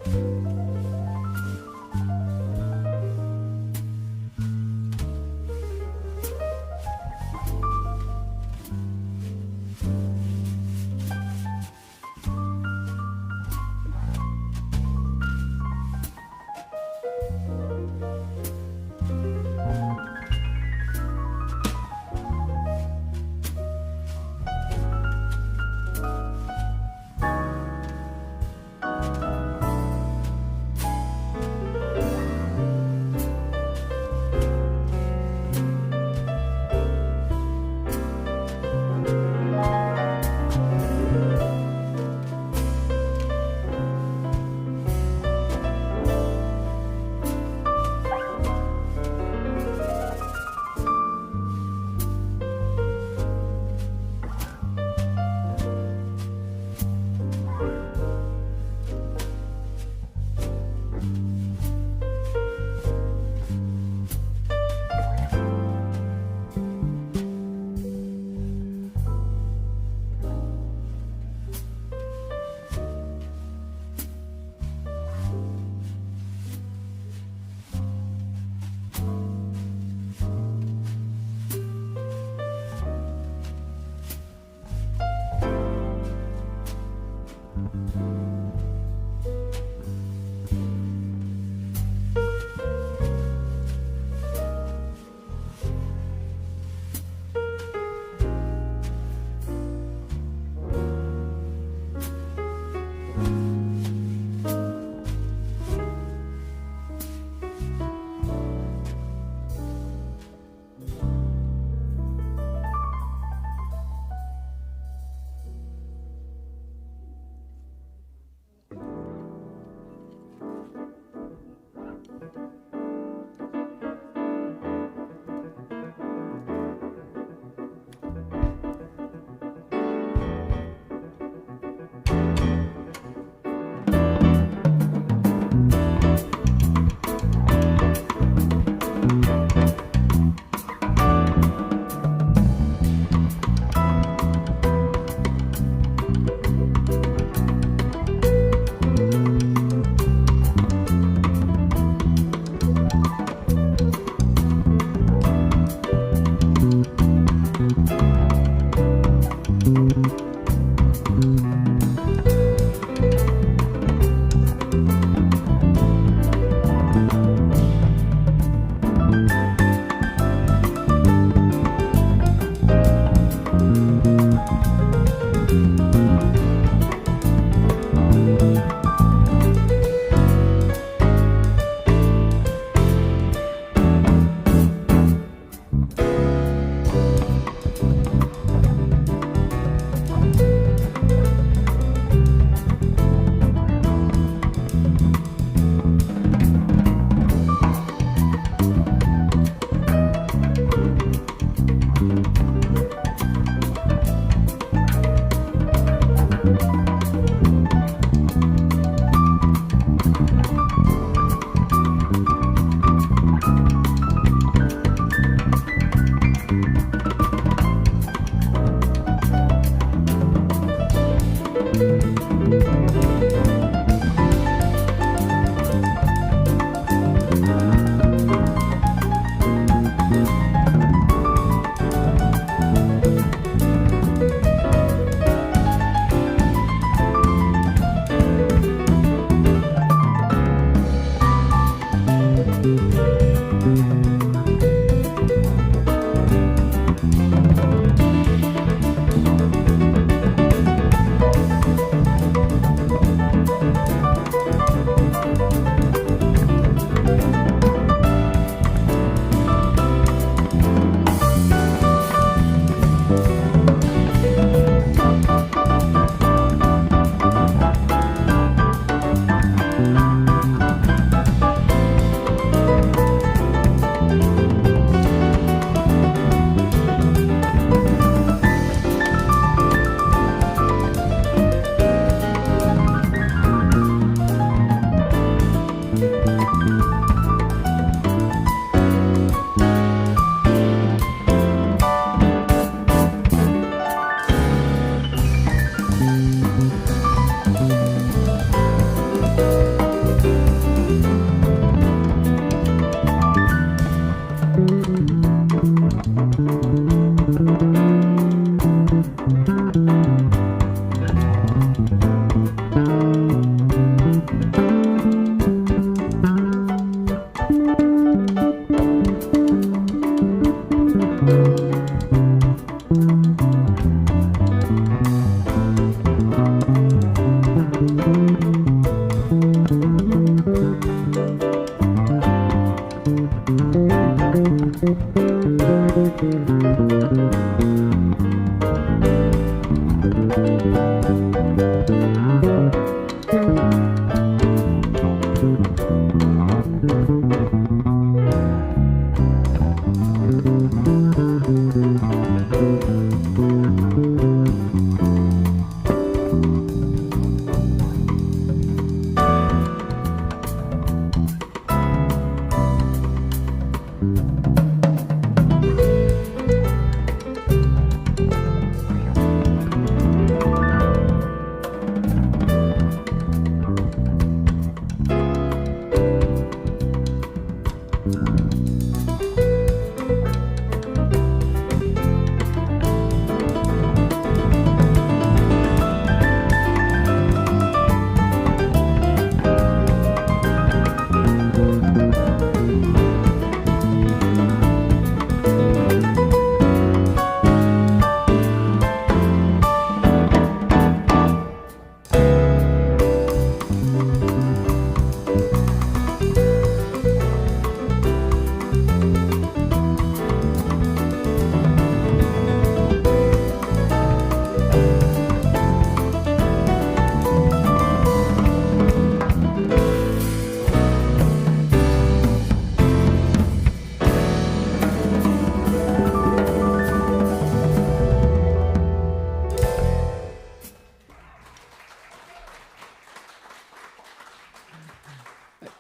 you.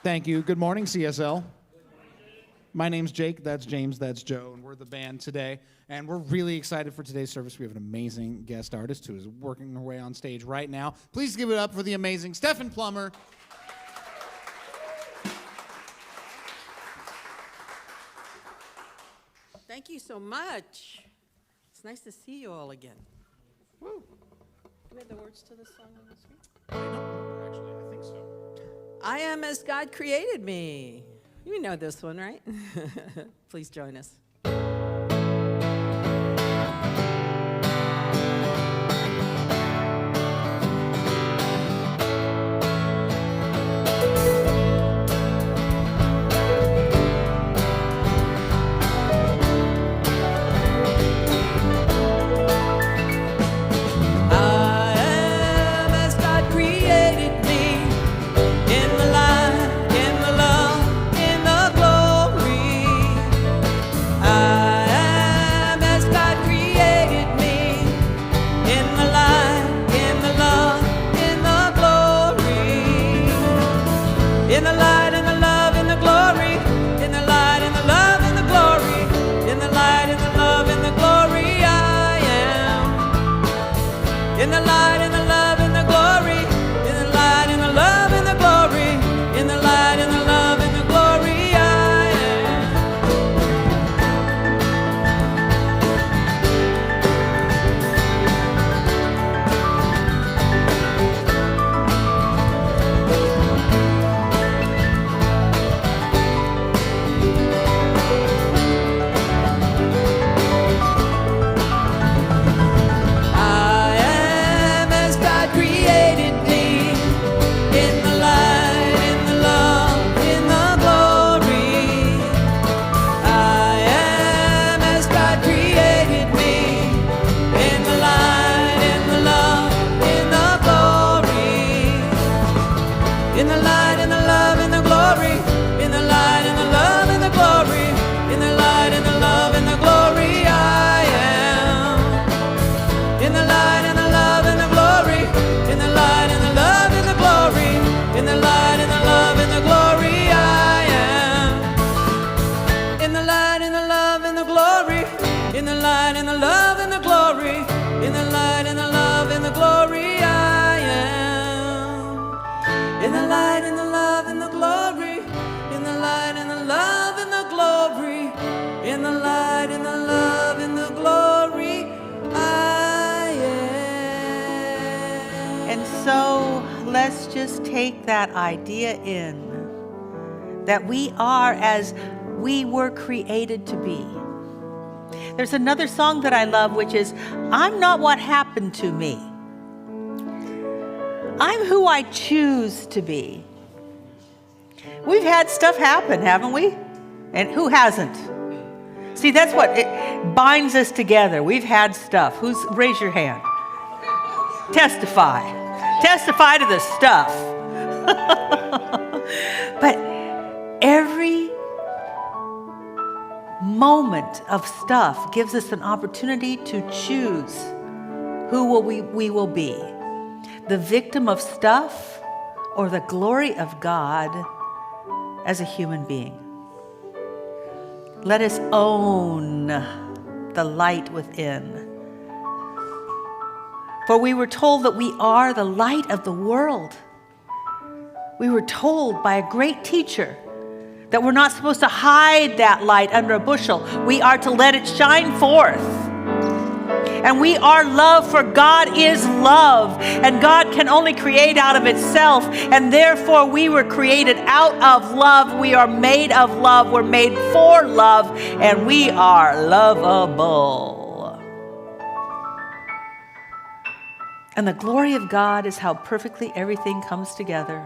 Thank you. Good morning, CSL. My name's Jake, that's James, that's Joe, and we're the band today. And we're really excited for today's service. We have an amazing guest artist who is working her way on stage right now. Please give it up for the amazing Stephan Plummer. Thank you so much. It's nice to see you all again. Woo. Do we have the words to this song on this one? I don't remember, actually. I think so. I am as God created me. You know this one, right? Please join us. Let's just take that idea in, that we are as we were created to be. There's another song that I love, which is, I'm not what happened to me. I'm who I choose to be. We've had stuff happen, haven't we? And who hasn't? See, that's what it binds us together. We've had stuff. Raise your hand. Testify. Testify to the stuff. But every moment of stuff gives us an opportunity to choose who we will be. The victim of stuff or the glory of God as a human being. Let us own the light within. For we were told that we are the light of the world. We were told by a great teacher that we're not supposed to hide that light under a bushel. We are to let it shine forth. And we are love, for God is love. And God can only create out of itself. And therefore we were created out of love. We are made of love. We're made for love. And we are lovable. And the glory of God is how perfectly everything comes together,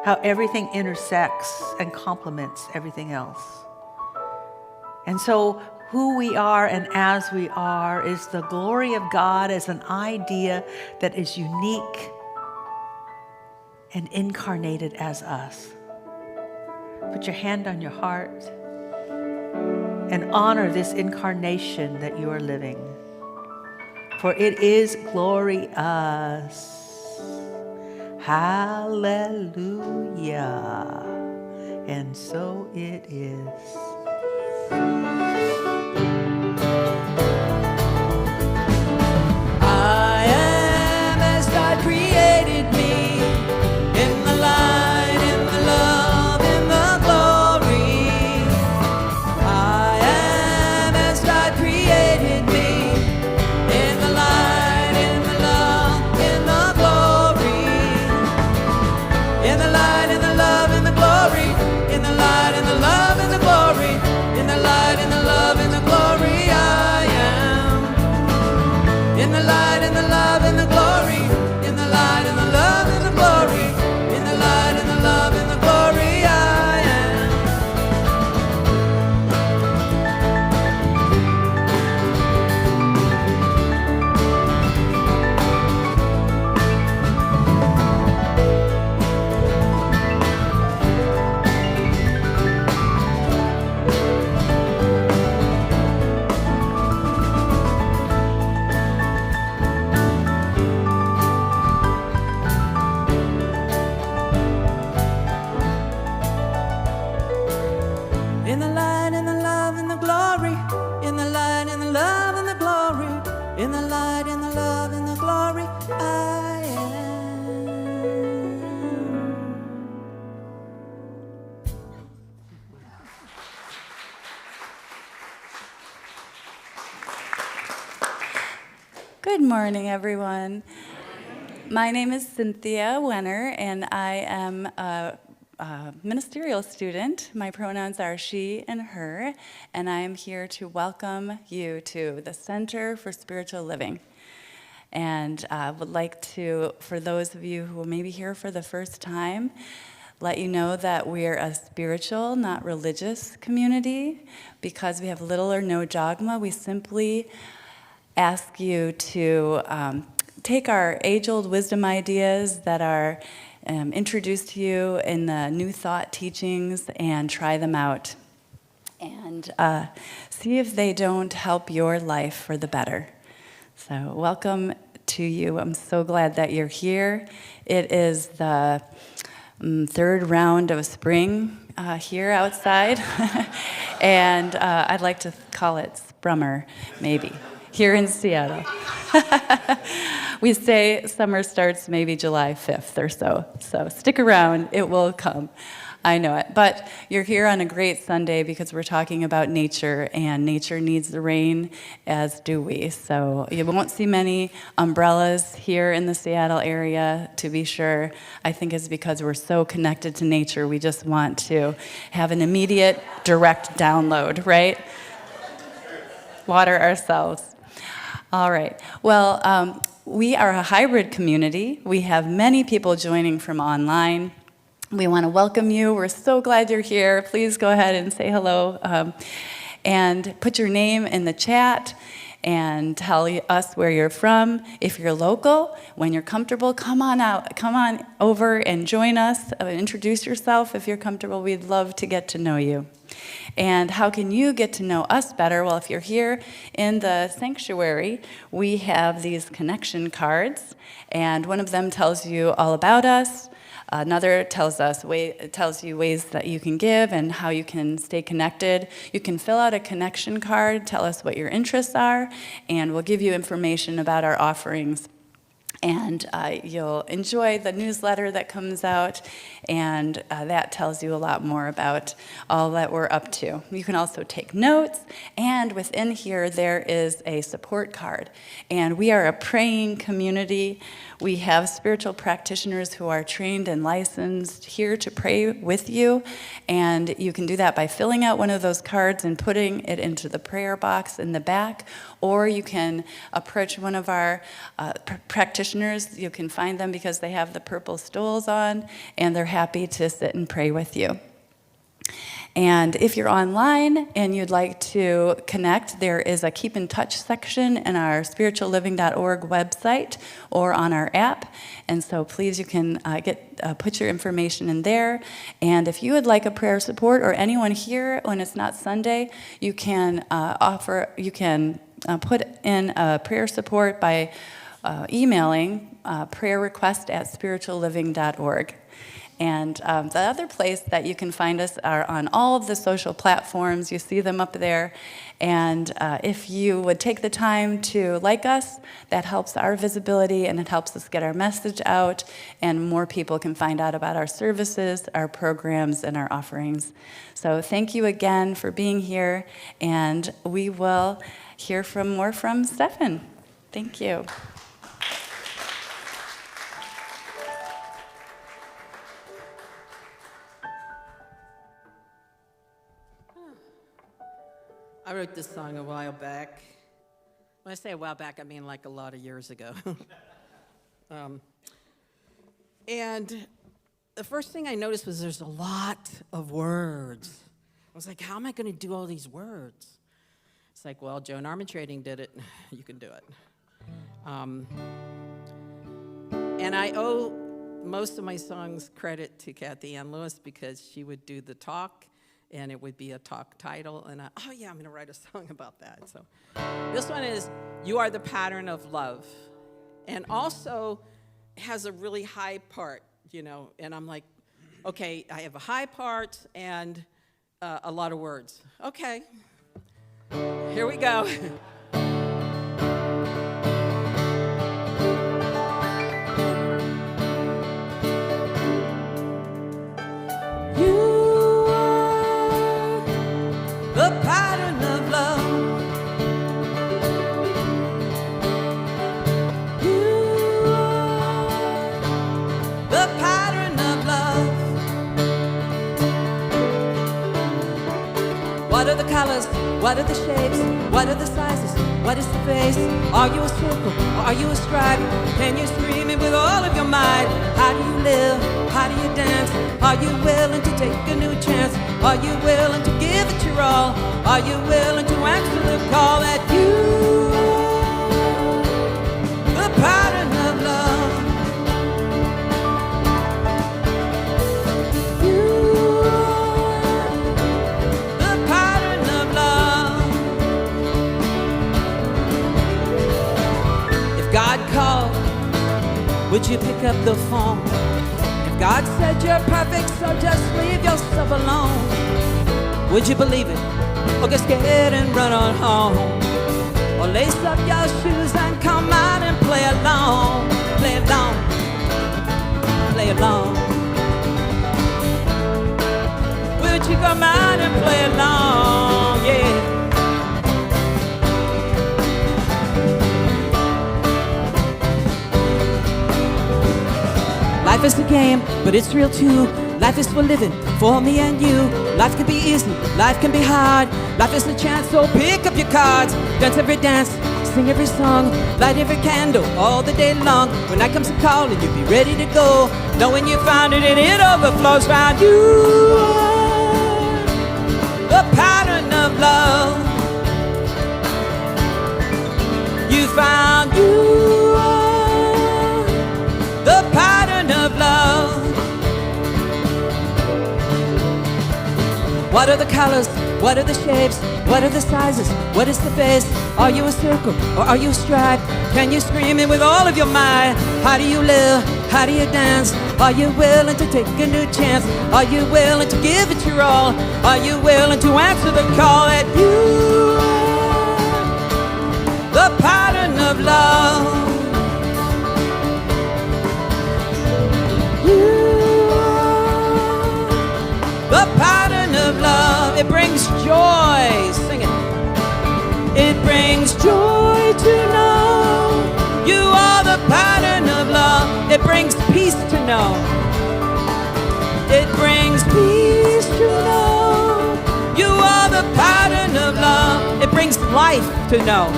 how everything intersects and complements everything else. And so who we are and as we are is the glory of God as an idea that is unique and incarnated as us. Put your hand on your heart and honor this incarnation that you are living. For it is glorious. Hallelujah. and so it is. I am as God created me, in the light, in the love, in the glory. I am as God created me, in the light, in the love, in the glory. In the light, in the love, in the glory. In the light, in the love, in the glory. In the light, in the love, in the glory, I am. In the light, in the love, in the glory. In the light, in the love, in the glory. In the light, in the love, in the glory, I am. In the light, in the love, in the glory. In the light, in the love, in the glory. In the light, in the love, in the glory, I am. Good morning, everyone. My name is Cynthia Wenner, and I am a ministerial student. My pronouns are she and her, and I am here to welcome you to the Center for Spiritual Living. And I would like to, for those of you who may be here for the first time, let you know that we're a spiritual, not religious community. Because we have little or no dogma, we simply ask you to take our age-old wisdom ideas that are introduced to you in the New Thought teachings and try them out and see if they don't help your life for the better. So welcome to you. I'm so glad that you're here. It is the third round of spring here outside, and I'd like to call it Plummer, maybe, here in Seattle. We say summer starts maybe July 5th or so. So stick around, it will come. I know it. But you're here on a great Sunday because we're talking about nature, and nature needs the rain, as do we. So you won't see many umbrellas here in the Seattle area, to be sure. I think it's because we're so connected to nature, we just want to have an immediate, direct download, right? Water ourselves. All right. Well, we are a hybrid community. We have many people joining from online. We want to welcome you. We're so glad you're here. Please go ahead and say hello and put your name in the chat and tell us where you're from. If you're local, when you're comfortable, come on out. Come on over and join us. Introduce yourself if you're comfortable. We'd love to get to know you. And how can you get to know us better? Well, if you're here in the sanctuary, we have these connection cards, and one of them tells you all about us. Another tells you ways that you can give and how you can stay connected. You can fill out a connection card, tell us what your interests are, and we'll give you information about our offerings. And you'll enjoy the newsletter that comes out, and that tells you a lot more about all that we're up to. You can also take notes, and within here there is a support card. And we are a praying community. We have spiritual practitioners who are trained and licensed here to pray with you, and you can do that by filling out one of those cards and putting it into the prayer box in the back, or you can approach one of our practitioners. You can find them because they have the purple stoles on, and they're happy to sit and pray with you. And if you're online and you'd like to connect, there is a keep in touch section in our spiritualliving.org website or on our app. And so please, you can put your information in there. And if you would like a prayer support, or anyone here when it's not Sunday, you can put in a prayer support by emailing prayer request at spiritualliving.org. And the other place that you can find us are on all of the social platforms. You see them up there. And if you would take the time to like us, that helps our visibility and it helps us get our message out, and more people can find out about our services, our programs, and our offerings. So thank you again for being here, and we will hear more from Stephan. Thank you. I wrote this song a while back. When I say a while back, I mean like a lot of years ago. And the first thing I noticed was there's a lot of words. I was like, how am I going to do all these words? It's like, well, Joan Armatrading did it. You can do it. And I owe most of my songs credit to Kathianne Lewis because she would do the talk, and it would be a talk title, and I'm going to write a song about that. So this one is You Are the Pattern of Love, and also has a really high part, and I'm like, okay, I have a high part and a lot of words. Okay, here we go. The pattern of love. You are the pattern of love. What are the colors? What are the shapes? What are the sizes? What is the face? Are you a circle or are you a stripe? Can you scream it with all of your might? How do you live? How do you dance? Are you willing to take a new chance? Are you willing to give it your all? Are you willing to answer the call that you are the pattern of love? You are the pattern of love. If God called, would you pick up the phone? God said you're perfect, so just leave yourself alone. Would you believe it? Or get scared and run on home? Or lace up your shoes and come out and play along. Play along. Play along. Would you come out and play along? Yeah. Life is a game, but it's real too. Life is for living, for me and you. Life can be easy, life can be hard. Life is a chance, so pick up your cards. Dance every dance, sing every song, light every candle all the day long. When night comes a calling, you'll be ready to go, knowing you found it and it overflows. Found you are the pattern of love. You found you are the pattern of love. What are the colors? What are the shapes? What are the sizes? What is the face? Are you a circle or are you a stripe? Can you scream it with all of your might? How do you live? How do you dance? Are you willing to take a new chance? Are you willing to give it your all? Are you willing to answer the call that you are the pattern of love? The pattern of love, it brings joy, sing it. It brings joy to know you are the pattern of love. It brings peace to know. It brings peace to know you are the pattern of love. It brings life to know.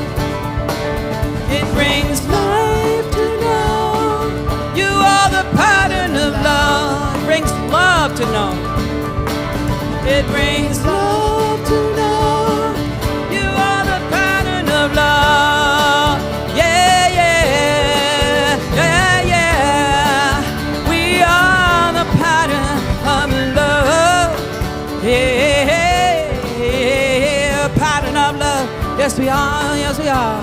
It brings life to know you are the pattern of love. It brings love to know. It brings love to know you are the pattern of love. Yeah, yeah, yeah, yeah. We are the pattern of love. Yeah, yeah, pattern of love. Yes, we are. Yes, we are.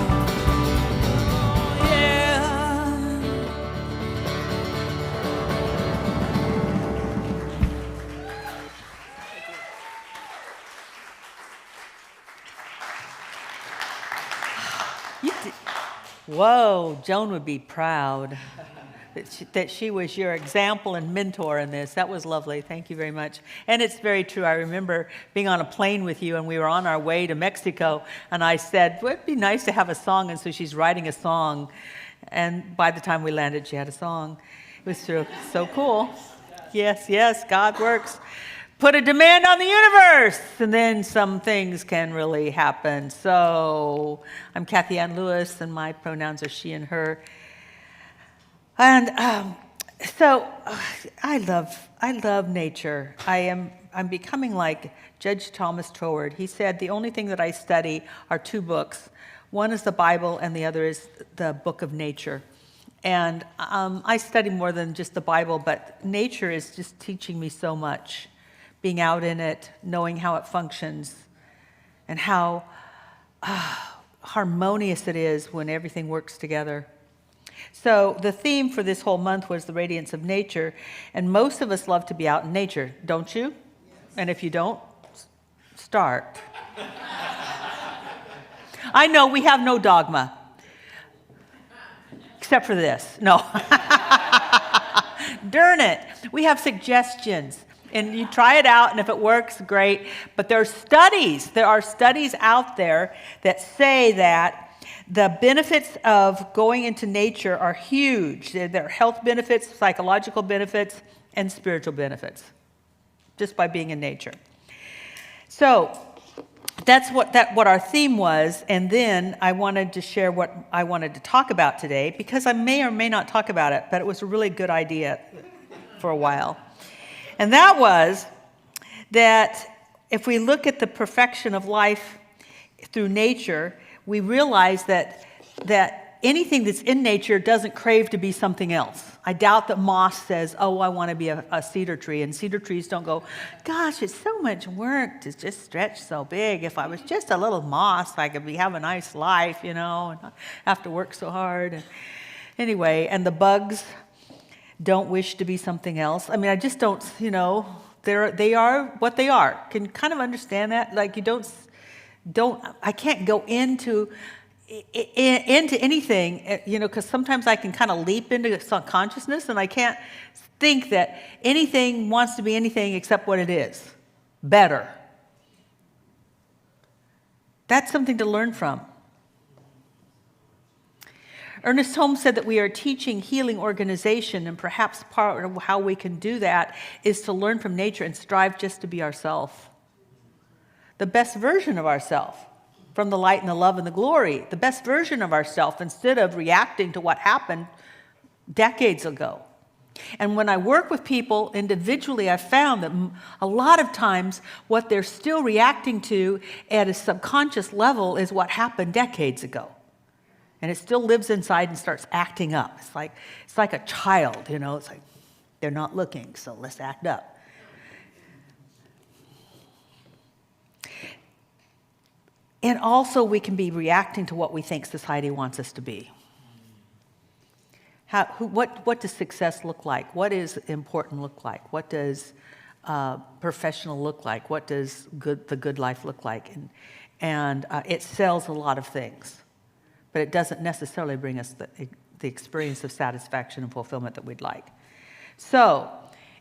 Yeah. Whoa, Joan would be proud that she was your example and mentor in this. That was lovely. Thank you very much. And it's very true. I remember being on a plane with you, and we were on our way to Mexico, and I said, well, it'd be nice to have a song. And so she's writing a song, and by the time we landed, she had a song. It was so cool. Yes, God works. Put a demand on the universe, and then some things can really happen. So I'm Kathianne Lewis, and my pronouns are she and her. And so I love nature. I'm becoming like Judge Thomas Troward. He said the only thing that I study are two books. One is the Bible, and the other is the book of nature. And I study more than just the Bible, but nature is just teaching me so much. Being out in it, knowing how it functions, and how harmonious it is when everything works together. So the theme for this whole month was the radiance of nature, and most of us love to be out in nature, don't you? Yes. And if you don't, start. I know we have no dogma, except for this. No. Darn it. We have suggestions. And you try it out, and if it works, great. But there are studies out there that say that the benefits of going into nature are huge. There are health benefits, psychological benefits, and spiritual benefits just by being in nature. So that's what our theme was. And then I wanted to share what I wanted to talk about today, because I may or may not talk about it, but it was a really good idea for a while. And that was that if we look at the perfection of life through nature, we realize that anything that's in nature doesn't crave to be something else. I doubt that moss says, oh, I want to be a cedar tree. And cedar trees don't go, gosh, it's so much work to just stretch so big. If I was just a little moss, I could have a nice life, and not have to work so hard. And anyway, and the bugs don't wish to be something else. I mean, I just don't, they are what they are. Can you kind of understand that? Like I can't go into anything, because sometimes I can kind of leap into subconsciousness, and I can't think that anything wants to be anything except what it is. Better. That's something to learn from. Ernest Holmes said that we are a teaching, healing organization, and perhaps part of how we can do that is to learn from nature and strive just to be ourselves. The best version of ourselves, from the light and the love and the glory, the best version of ourselves, instead of reacting to what happened decades ago. And when I work with people individually, I've found that a lot of times what they're still reacting to at a subconscious level is what happened decades ago. And it still lives inside and starts acting up. It's like a child, It's like they're not looking, so let's act up. And also we can be reacting to what we think society wants us to be. What does success look like? What is important look like? What does professional look like? What does the good life look like? And it sells a lot of things. But it doesn't necessarily bring us the experience of satisfaction and fulfillment that we'd like. So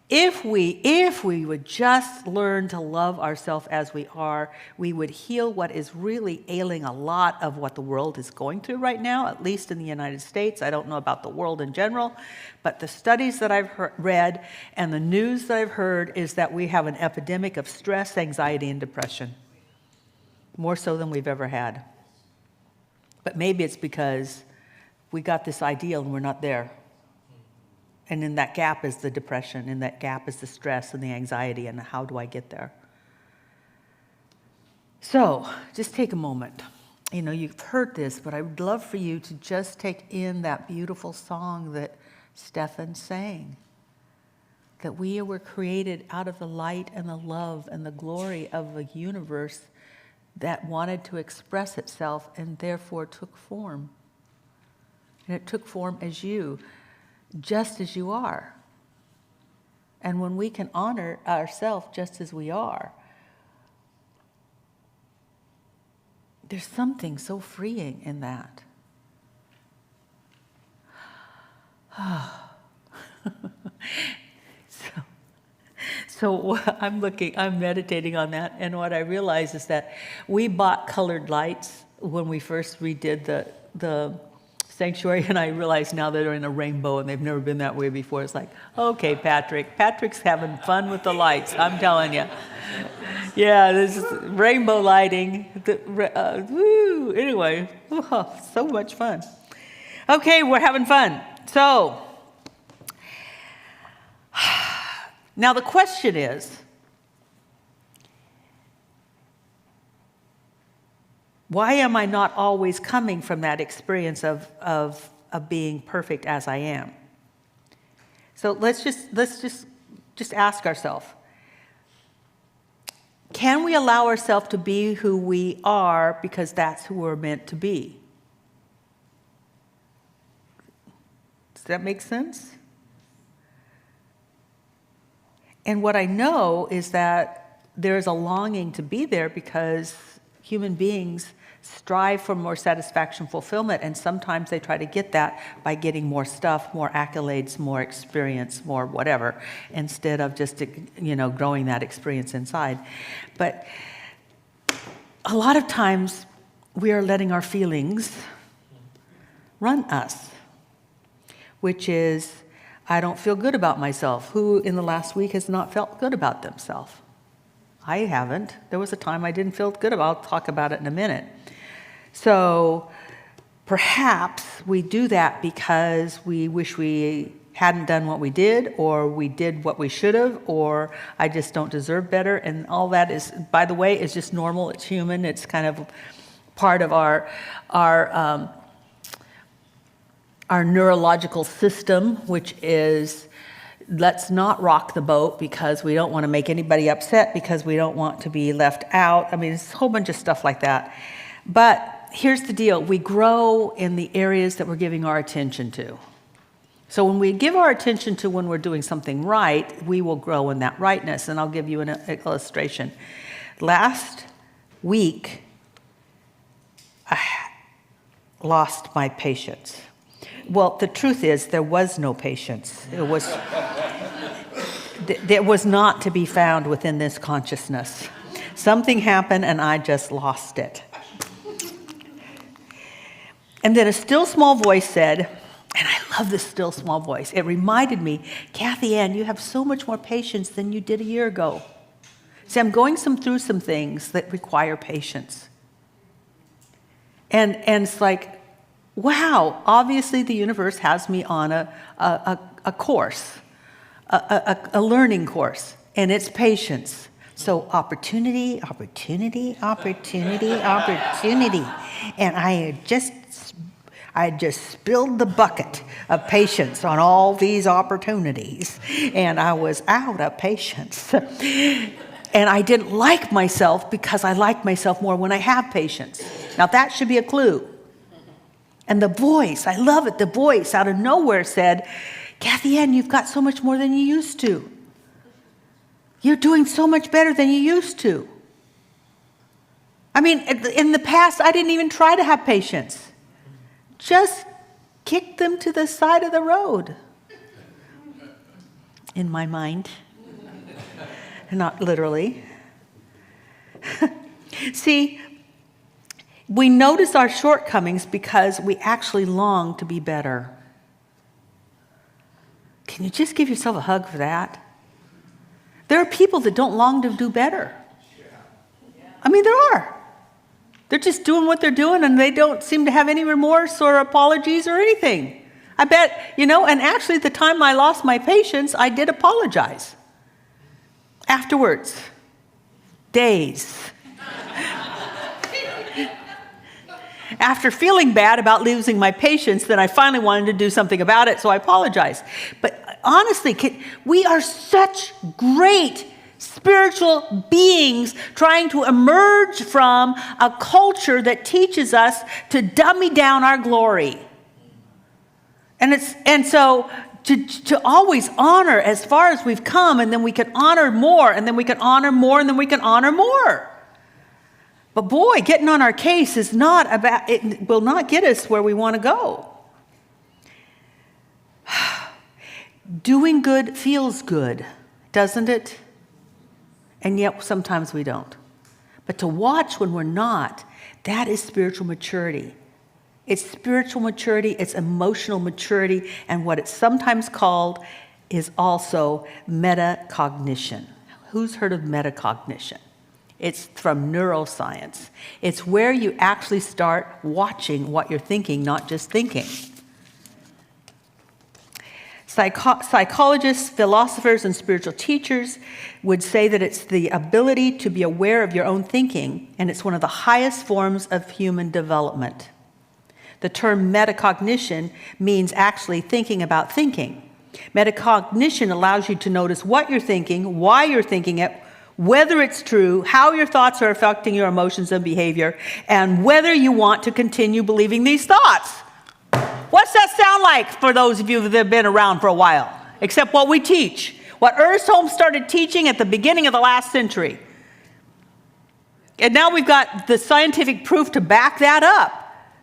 if we would just learn to love ourselves as we are, we would heal what is really ailing a lot of what the world is going through right now, at least in the United States. I don't know about the world in general, but the studies that I've read and the news that I've heard is that we have an epidemic of stress, anxiety, and depression, more so than we've ever had. But maybe it's because we got this ideal and we're not there. And in that gap is the depression, in that gap is the stress and the anxiety, and how do I get there? So just take a moment. You've heard this, but I would love for you to just take in that beautiful song that Stephan sang. That we were created out of the light and the love and the glory of a universe that wanted to express itself and therefore took form. And it took form as you, just as you are. And when we can honor ourselves just as we are, there's something so freeing in that. So I'm meditating on that, and what I realize is that we bought colored lights when we first redid the sanctuary, and I realize now that they're in a rainbow and they've never been that way before. It's like, okay, Patrick's having fun with the lights, I'm telling you. Yeah, this is rainbow lighting. Woo! Anyway, so much fun. Okay, we're having fun. So, now the question is, why am I not always coming from that experience of being perfect as I am? So let's just ask ourselves, can we allow ourselves to be who we are because that's who we're meant to be? Does that make sense? And what I know is that there's a longing to be there because human beings strive for more satisfaction, fulfillment, and sometimes they try to get that by getting more stuff, more accolades, more experience, more whatever, instead of just, growing that experience inside. But a lot of times we are letting our feelings run us, which is, I don't feel good about myself. Who in the last week has not felt good about themselves? I haven't. There was a time I didn't feel good about. I'll talk about it in a minute. So perhaps we do that because we wish we hadn't done what we did, or we did what we should have, or I just don't deserve better. And all that is, by the way, is just normal. It's human. It's kind of part of our neurological system, which is, let's not rock the boat because we don't want to make anybody upset, because we don't want to be left out. I mean, it's a whole bunch of stuff like that. But here's the deal. We grow in the areas that we're giving our attention to. So when we give our attention to when we're doing something right, we will grow in that rightness. And I'll give you an illustration. Last week, I lost my patience. Well, the truth is, there was no patience. It was not to be found within this consciousness. Something happened, and I just lost it. And then a still small voice said, and I love this still small voice, it reminded me, Kathianne, you have so much more patience than you did a year ago. See, I'm going through some things that require patience. And it's like, wow, obviously the universe has me on a course, a learning course, and it's patience. So opportunity, opportunity, opportunity, opportunity. And I just spilled the bucket of patience on all these opportunities, and I was out of patience. And I didn't like myself because I like myself more when I have patience. Now that should be a clue. And the voice, I love it, the voice out of nowhere said, Kathianne, you've got so much more than you used to. You're doing so much better than you used to. I mean, in the past, I didn't even try to have patience. Just kick them to the side of the road. In my mind. Not literally. See, we notice our shortcomings because we actually long to be better. Can you just give yourself a hug for that? There are people that don't long to do better. I mean, there are. They're just doing what they're doing, and they don't seem to have any remorse or apologies or anything. I bet, and actually at the time I lost my patience, I did apologize. Afterwards. Days. After feeling bad about losing my patience, then I finally wanted to do something about it, so I apologized. But honestly, we are such great spiritual beings trying to emerge from a culture that teaches us to dummy down our glory. And so to always honor as far as we've come, and then we can honor more, and then we can honor more, and then we can honor more. But boy, getting on our case is not about, it will not get us where we want to go. Doing good feels good, doesn't it? And yet sometimes we don't. But to watch when we're not, that is spiritual maturity. It's spiritual maturity, it's emotional maturity, and what it's sometimes called is also metacognition. Who's heard of metacognition? It's from neuroscience. It's where you actually start watching what you're thinking, not just thinking. Psychologists, philosophers, and spiritual teachers would say that it's the ability to be aware of your own thinking, and it's one of the highest forms of human development. The term metacognition means actually thinking about thinking. Metacognition allows you to notice what you're thinking, why you're thinking it, whether it's true, how your thoughts are affecting your emotions and behavior, and whether you want to continue believing these thoughts. What's that sound like for those of you that have been around for a while? Except what we teach. What Ernest Holmes started teaching at the beginning of the last century. And now we've got the scientific proof to back that up.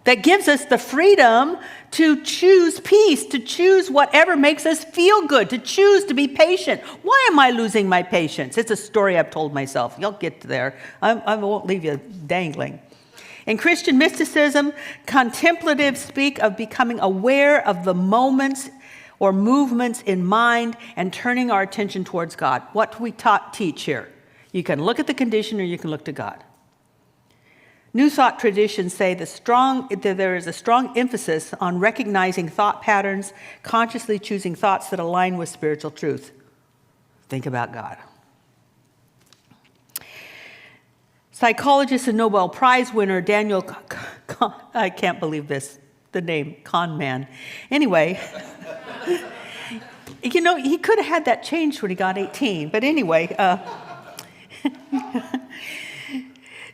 That gives us the freedom to choose peace, to choose whatever makes us feel good, to choose to be patient. Why am I losing my patience? It's a story I've told myself. You'll get there. I won't leave you dangling. In Christian mysticism, contemplatives speak of becoming aware of the moments or movements in mind and turning our attention towards God. What do we teach here? You can look at the condition or you can look to God. New Thought traditions say that there is a strong emphasis on recognizing thought patterns, consciously choosing thoughts that align with spiritual truth. Think about God. Psychologist and Nobel Prize winner Daniel I can't believe this, the name, Kahneman. Anyway, you know, he could have had that changed when he got 18. But anyway,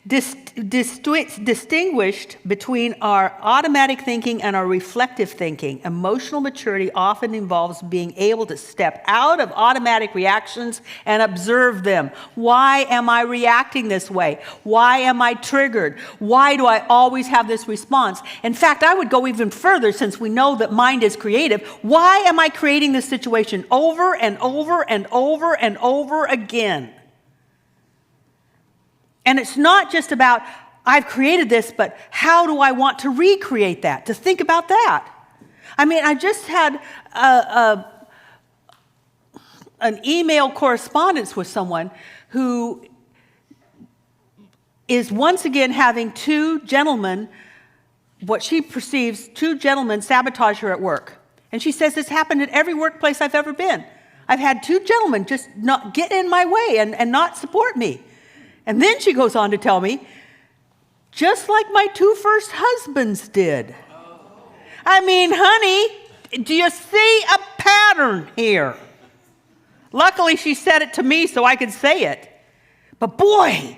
distinguished between our automatic thinking and our reflective thinking. Emotional maturity often involves being able to step out of automatic reactions and observe them. Why am I reacting this way? Why am I triggered? Why do I always have this response? In fact, I would go even further, since we know that mind is creative. Why am I creating this situation over and over and over and over again? And it's not just about, I've created this, but how do I want to recreate that? To think about that. I mean, I just had an email correspondence with someone who is once again having two gentlemen, what she perceives, two gentlemen sabotage her at work. And she says this happened at every workplace I've ever been. I've had two gentlemen just not get in my way and not support me. And then she goes on to tell me, just like my two first husbands did. I mean, honey, do you see a pattern here? Luckily, she said it to me so I could say it. But boy,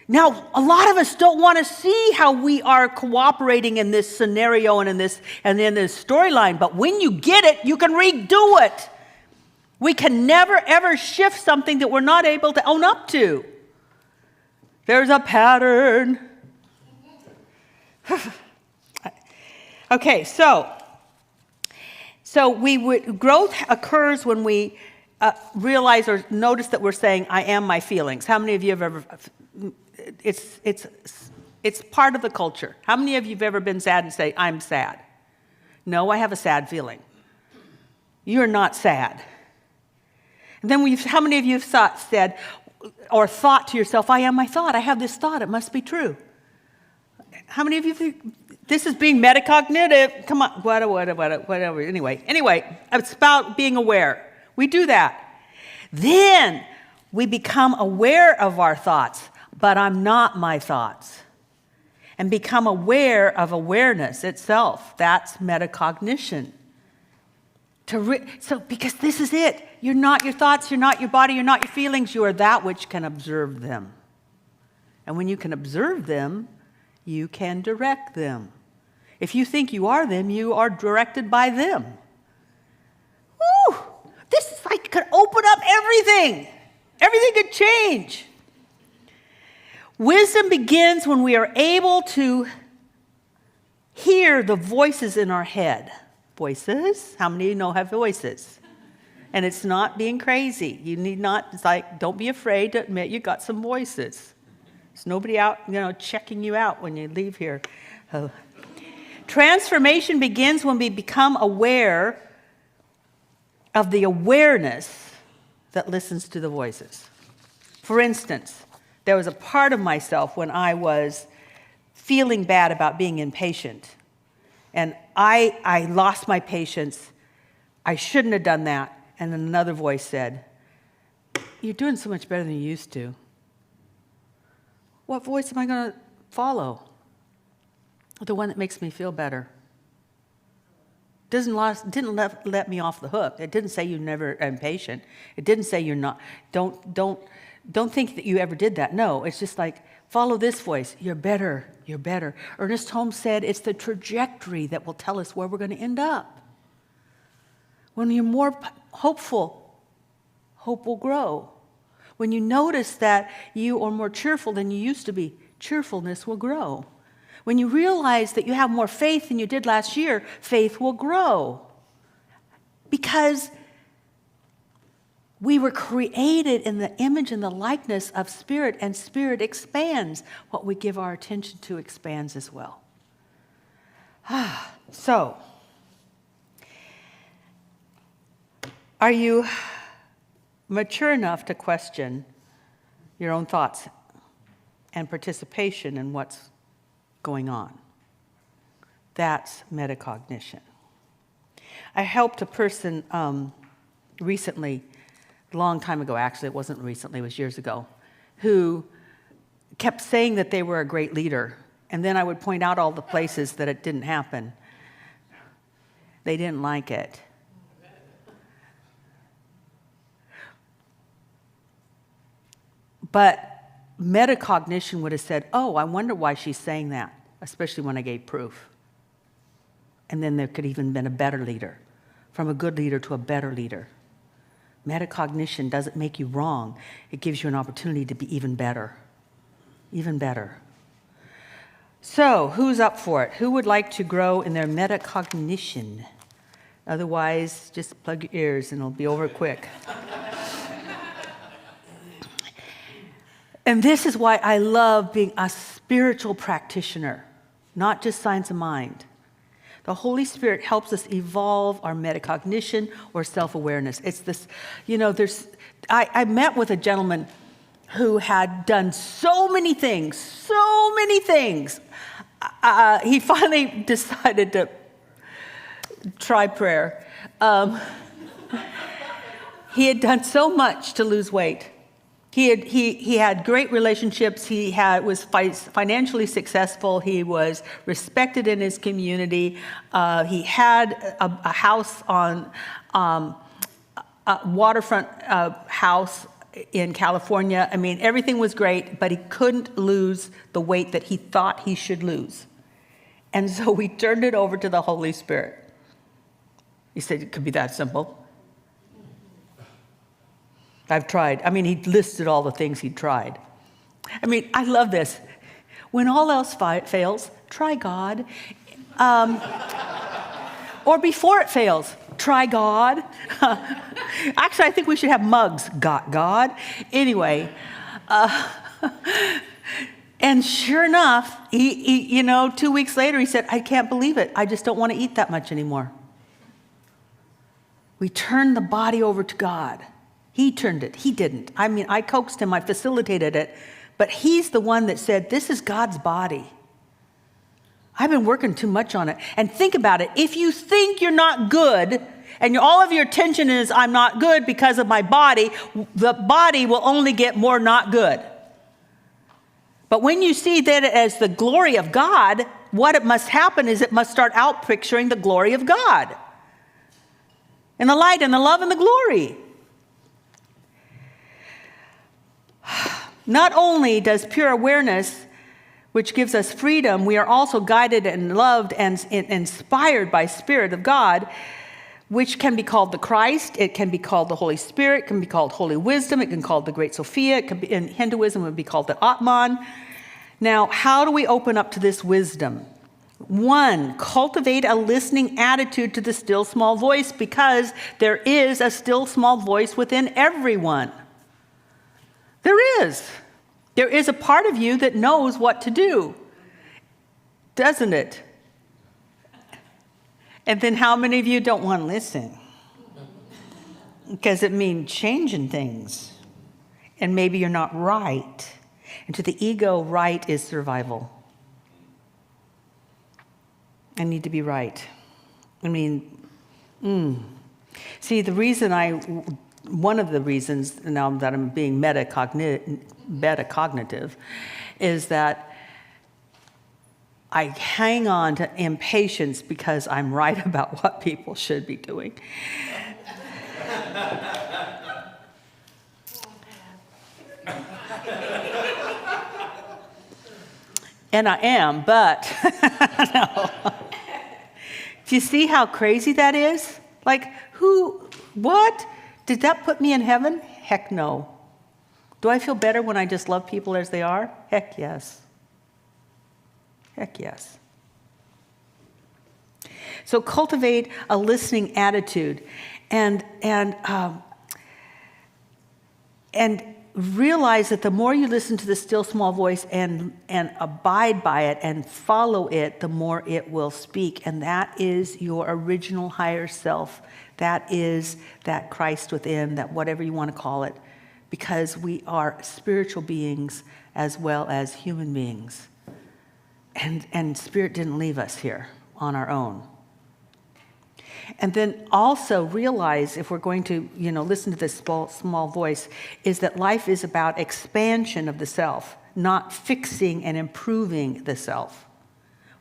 now a lot of us don't want to see how we are cooperating in this scenario and in this storyline. But when you get it, you can redo it. We can never, ever shift something that we're not able to own up to. There's a pattern. Okay, so growth occurs when we realize or notice that we're saying, I am my feelings. How many of you have ever, it's part of the culture. How many of you have ever been sad and say, I'm sad? No, I have a sad feeling. You're not sad. And then how many of you have said, or thought to yourself, I am my thought. I have this thought. It must be true. How many of you think this is being metacognitive? Come on, whatever. Anyway, it's about being aware. We do that. Then we become aware of our thoughts, but I'm not my thoughts. And become aware of awareness itself. That's metacognition. Because this is it. You're not your thoughts, you're not your body, you're not your feelings, you are that which can observe them. And when you can observe them, you can direct them. If you think you are them, you are directed by them. Woo! This is like could open up everything. Everything could change. Wisdom begins when we are able to hear the voices in our head. Voices? How many of you know have voices? And it's not being crazy. You need not, it's like, don't be afraid to admit you got some voices. There's nobody out, checking you out when you leave here. Transformation begins when we become aware of the awareness that listens to the voices. For instance, there was a part of myself when I was feeling bad about being impatient. And I lost my patience. I shouldn't have done that. And then another voice said, you're doing so much better than you used to. What voice am I going to follow? The one that makes me feel better. Didn't let me off the hook. It didn't say you're never impatient. It didn't say you're not. Don't think that you ever did that. No, it's just like, follow this voice. You're better. You're better. Ernest Holmes said it's the trajectory that will tell us where we're going to end up. When you're more hopeful, hope will grow. When you notice that you are more cheerful than you used to be, cheerfulness will grow. When you realize that you have more faith than you did last year, faith will grow. Because we were created in the image and the likeness of Spirit, and Spirit expands. What we give our attention to expands as well. So, are you mature enough to question your own thoughts and participation in what's going on? That's metacognition. I helped a person recently, a long time ago actually, it wasn't recently, it was years ago, who kept saying that they were a great leader. And then I would point out all the places that it didn't happen. They didn't like it. But metacognition would have said, oh, I wonder why she's saying that, especially when I gave proof. And then there could even been a better leader, from a good leader to a better leader. Metacognition doesn't make you wrong. It gives you an opportunity to be even better. Even better. So, who's up for it? Who would like to grow in their metacognition? Otherwise, just plug your ears and it'll be over quick. And this is why I love being a spiritual practitioner, not just science of mind. The Holy Spirit helps us evolve our metacognition or self-awareness. It's this, I met with a gentleman who had done so many things. He finally decided to try prayer. He had done so much to lose weight. He had great relationships. He was financially successful. He was respected in his community. He had a house on a waterfront house in California. I mean, everything was great, but he couldn't lose the weight that he thought he should lose. And so we turned it over to the Holy Spirit. He said, it could be that simple. I've tried. I mean, he listed all the things he'd tried. I mean, I love this. When all else fails, try God. Or before it fails, try God. Actually, I think we should have mugs. Got God. Anyway, and sure enough, he 2 weeks later, he said, I can't believe it. I just don't want to eat that much anymore. We turned the body over to God. He turned it. He didn't. I mean, I coaxed him. I facilitated it. But he's the one that said, this is God's body. I've been working too much on it. And think about it. If you think you're not good, and all of your attention is, I'm not good because of my body, the body will only get more not good. But when you see that as the glory of God, what it must happen is it must start out picturing the glory of God. And the light and the love and the glory. Not only does pure awareness, which gives us freedom, we are also guided and loved and inspired by Spirit of God, which can be called the Christ, it can be called the Holy Spirit, it can be called Holy Wisdom, it can be called the Great Sophia, it can be, in Hinduism it would be called the Atman. Now, how do we open up to this wisdom? One, cultivate a listening attitude to the still small voice, because there is a still small voice within everyone. There is. There is a part of you that knows what to do, doesn't it? And then how many of you don't want to listen? Because it means changing things. And maybe you're not right. And to the ego, right is survival. I need to be right. See, one of the reasons now that I'm being metacognitive is that I hang on to impatience because I'm right about what people should be doing. And I am, but no. Do you see how crazy that is? Like, what? Did that put me in heaven? Heck no. Do I feel better when I just love people as they are? Heck yes. Heck yes. So cultivate a listening attitude and realize that the more you listen to the still small voice and abide by it and follow it, the more it will speak. And that is your original higher self. That is that Christ within, that whatever you want to call it, because we are spiritual beings as well as human beings. And Spirit didn't leave us here on our own. And then also realize, if we're going to, listen to this small voice, is that life is about expansion of the self, not fixing and improving the self.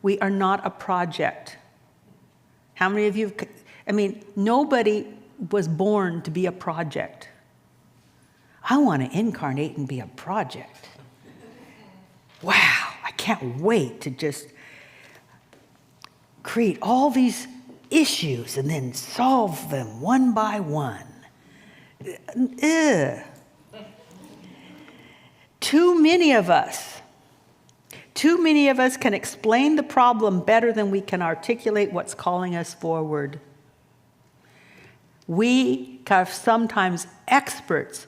We are not a project. How many of you, nobody was born to be a project. I want to incarnate and be a project. Wow, I can't wait to just create all these issues and then solve them one by one. Ugh. Too many of us can explain the problem better than we can articulate what's calling us forward. We are sometimes experts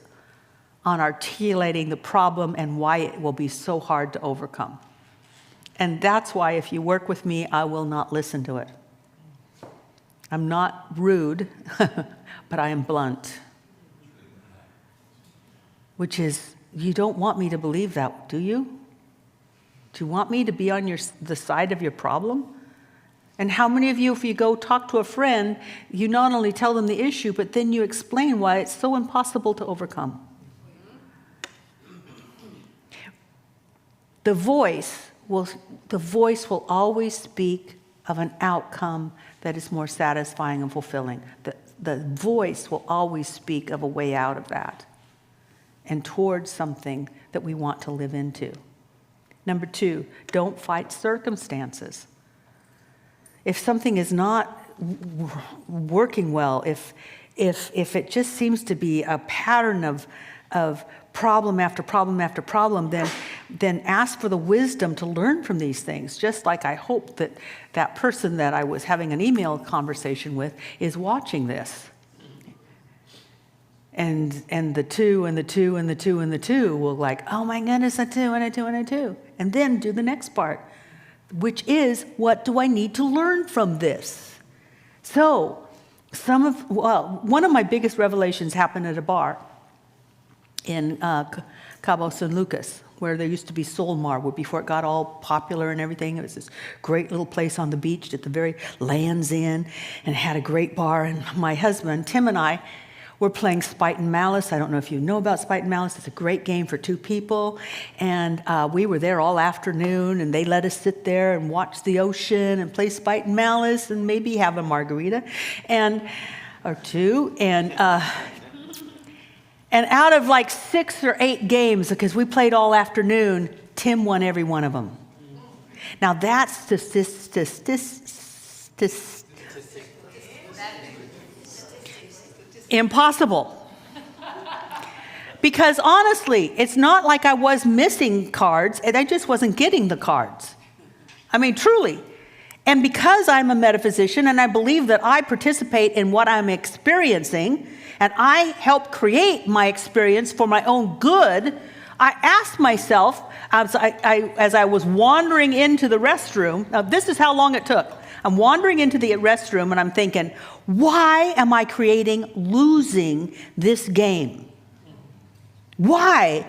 on articulating the problem and why it will be so hard to overcome. And that's why if you work with me, I will not listen to it. I'm not rude, but I am blunt. Which is, you don't want me to believe that, do you? Do you want me to be on the side of your problem? And how many of you, if you go talk to a friend, you not only tell them the issue, but then you explain why it's so impossible to overcome? The voice will always speak of an outcome that is more satisfying and fulfilling. The voice will always speak of a way out of that and towards something that we want to live into. Number 2, don't fight circumstances. If something is not working well, if it just seems to be a pattern of problem after problem after problem, then ask for the wisdom to learn from these things. Just like I hope that person that I was having an email conversation with is watching this. And the 2 and the 2 and the 2 and the 2 will like, oh my goodness, a 2 and a 2 and a 2. And then do the next part, which is, what do I need to learn from this? So one of my biggest revelations happened at a bar in Cabo San Lucas, where there used to be Solmar, before it got all popular and everything. It was this great little place on the beach at the very Land's End, and had a great bar. And my husband, Tim, and I were playing Spite and Malice. I don't know if you know about Spite and Malice. It's a great game for 2 people. And we were there all afternoon, and they let us sit there and watch the ocean and play Spite and Malice and maybe have a margarita or 2. And out of like 6 or 8 games, because we played all afternoon, Tim won every one of them. Now that's impossible. Because honestly, it's not like I was missing cards, and I just wasn't getting the cards. I mean, truly. And because I'm a metaphysician and I believe that I participate in what I'm experiencing and I help create my experience for my own good, I asked myself as I was wandering into the restroom, now this is how long it took. I'm wandering into the restroom and I'm thinking, why am I creating losing this game? Why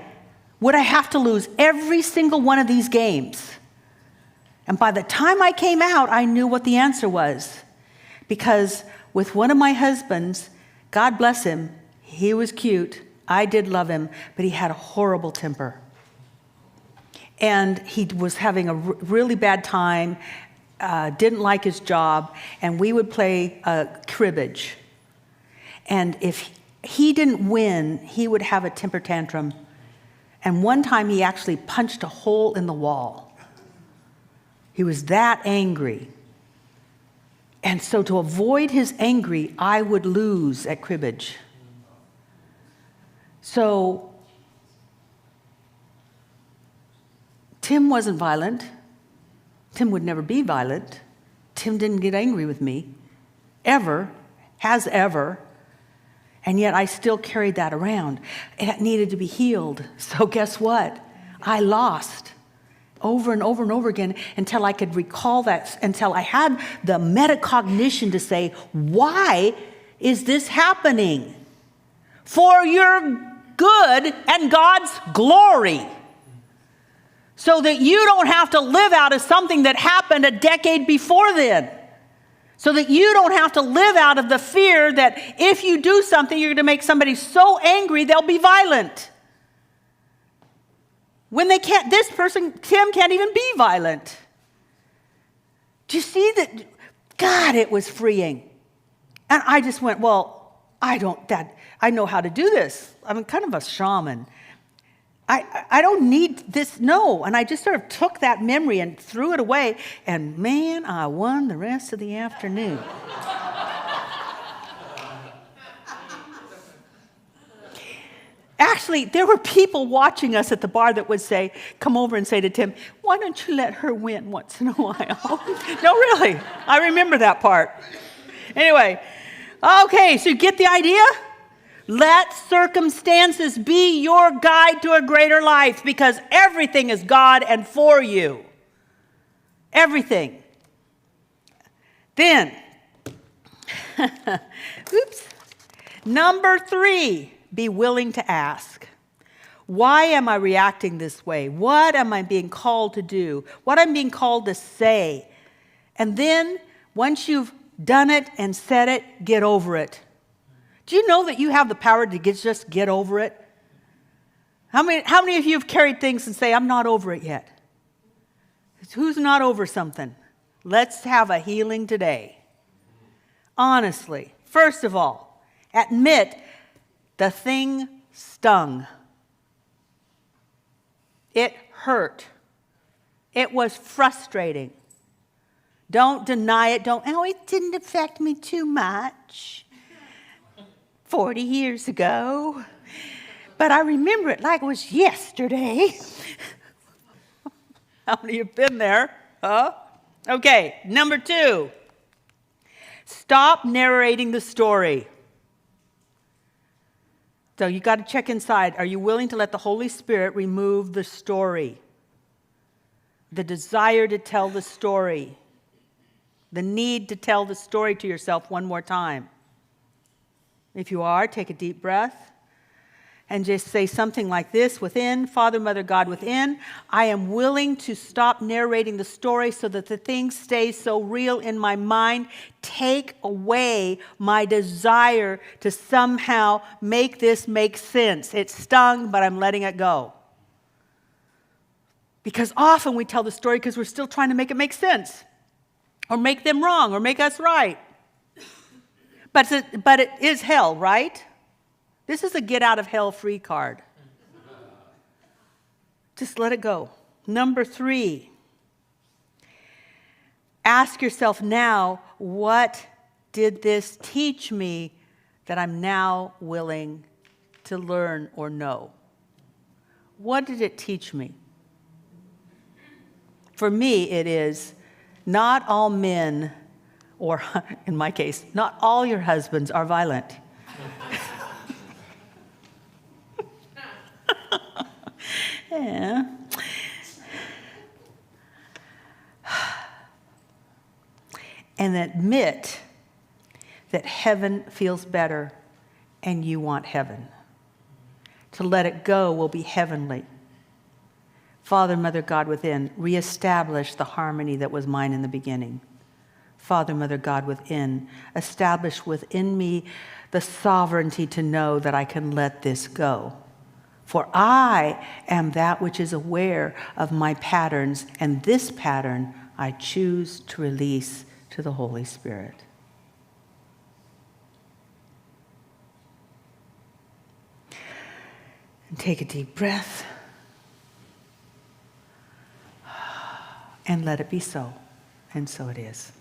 would I have to lose every single one of these games? And by the time I came out, I knew what the answer was. Because with one of my husbands, God bless him, he was cute. I did love him, but he had a horrible temper. And he was having a really bad time, didn't like his job, and we would play cribbage. And if he didn't win, he would have a temper tantrum. And one time he actually punched a hole in the wall. He was that angry. And so to avoid his anger, I would lose at cribbage. So Tim wasn't violent. Tim would never be violent. Tim didn't get angry with me, ever, has ever. And yet I still carried that around. It needed to be healed. So guess what? I lost over and over and over again until I could recall that, until I had the metacognition to say, why is this happening? For your good and God's glory. So that you don't have to live out of something that happened a decade before then. So that you don't have to live out of the fear that if you do something, you're going to make somebody so angry, they'll be violent. When they can't, this person, Tim, can't even be violent. Do you see that? God, it was freeing. And I just went, well, I know how to do this. I'm kind of a shaman. I don't need this, no. And I just sort of took that memory and threw it away. And man, I won the rest of the afternoon. Actually, there were people watching us at the bar that would say, come over and say to Tim, why don't you let her win once in a while? No, really. I remember that part. Anyway, okay, so you get the idea? Let circumstances be your guide to a greater life, because everything is God and for you. Everything. Then, oops. Number 3, be willing to ask. Why am I reacting this way? What am I being called to do? What I'm being called to say? And then, once you've done it and said it, get over it. Do you know that you have the power to just get over it? How many of you have carried things and say, I'm not over it yet? Who's not over something? Let's have a healing today. Honestly, first of all, admit the thing stung. It hurt. It was frustrating. Don't deny it. It didn't affect me too much. 40 years ago. But I remember it like it was yesterday. How many have been there? Huh? Okay, number 2. Stop narrating the story. So you got to check inside. Are you willing to let the Holy Spirit remove the story? The desire to tell the story. The need to tell the story to yourself one more time. If you are, take a deep breath and just say something like this within, Father, Mother, God within. I am willing to stop narrating the story so that the thing stays so real in my mind. Take away my desire to somehow make this make sense. It stung, but I'm letting it go. Because often we tell the story because we're still trying to make it make sense, or make them wrong, or make us right. But it is hell, right? This is a get out of hell free card. Just let it go. Number 3, ask yourself now, what did this teach me that I'm now willing to learn or know? What did it teach me? For me, it is not all men, or in my case, not all your husbands are violent. Yeah. And admit that heaven feels better and you want heaven. To let it go will be heavenly. Father, Mother, God within, reestablish the harmony that was mine in the beginning. Father, Mother, God within, establish within me the sovereignty to know that I can let this go. For I am that which is aware of my patterns, and this pattern I choose to release to the Holy Spirit. And take a deep breath. And let it be so. And so it is.